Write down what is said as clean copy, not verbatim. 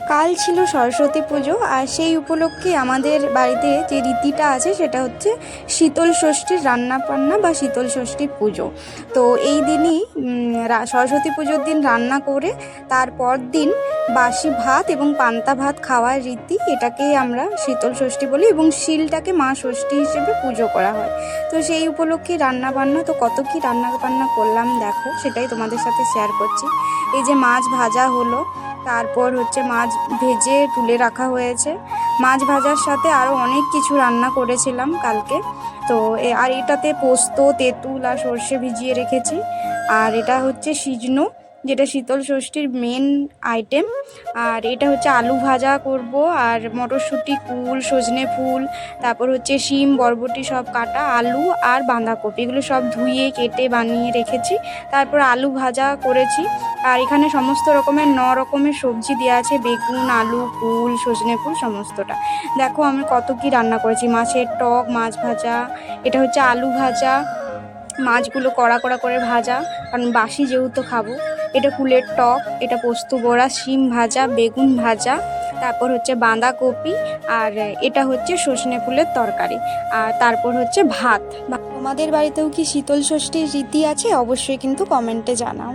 কাল ছিল সরস্বতী পুজো, আর সেই উপলক্ষে আমাদের বাড়িতে যে রীতিটা আছে সেটা হচ্ছে শীতল ষষ্ঠীর রান্না বান্না বা শীতল ষষ্ঠীর পুজো। তো এই দিনই সরস্বতী পুজোর দিন রান্না করে তারপর দিন বাসি ভাত এবং পান্তা ভাত খাওয়ার রীতি, এটাকেই আমরা শীতল ষষ্ঠী বলি, এবং শিলটাকে মা ষষ্ঠী হিসেবে পুজো করা হয়। তো সেই উপলক্ষে রান্না বান্না, তো কত কি রান্না বান্না করলাম দেখো, সেটাই তোমাদের সাথে শেয়ার করছি। এই যে মাছ ভাজা হলো, তারপর হচ্ছে মাছ ভেজে তুলে রাখা হয়েছে। মাছ ভাজার সাথে আরও অনেক কিছু রান্না করেছিলাম কালকে। তো আর এটাতে পোস্ত, তেঁতুল আর সর্ষে ভিজিয়ে রেখেছি। আর এটা হচ্ছে সিজনো, যেটা শীতল ষষ্ঠীর মেন আইটেম। আর এটা হচ্ছে আলু ভাজা করব, আর মটরশুঁটি, কুল, সজনে ফুল, তারপর হচ্ছে শিম, বরবটি সব কাটা, আলু আর বাঁধাকপি, এগুলো সব ধুয়ে কেটে বানিয়ে রেখেছি। তারপর আলু ভাজা করেছি। আর এখানে সমস্ত রকমের 9 রকমের সবজি দেওয়া আছে, বেগুন, আলু, কুল, সজনে ফুল, সমস্তটা। দেখো আমি কত কি রান্না করেছি। মাছের টক, মাছ ভাজা, এটা হচ্ছে আলু ভাজা, মাছগুলো কড়া কড়া করে ভাজা, কারণ বাসি যেহেতু খাবো। এটা কুলের টক, এটা পোস্ত বড়া, শিম ভাজা, বেগুন ভাজা, তারপর হচ্ছে বাঁধাকপি, আর এটা হচ্ছে সজনে ফুলের তরকারি, আর তারপর হচ্ছে ভাত। তোমাদের বাড়িতেও কি শীতল ষষ্ঠীর রীতি আছে? অবশ্যই কিন্তু কমেন্টে জানাও।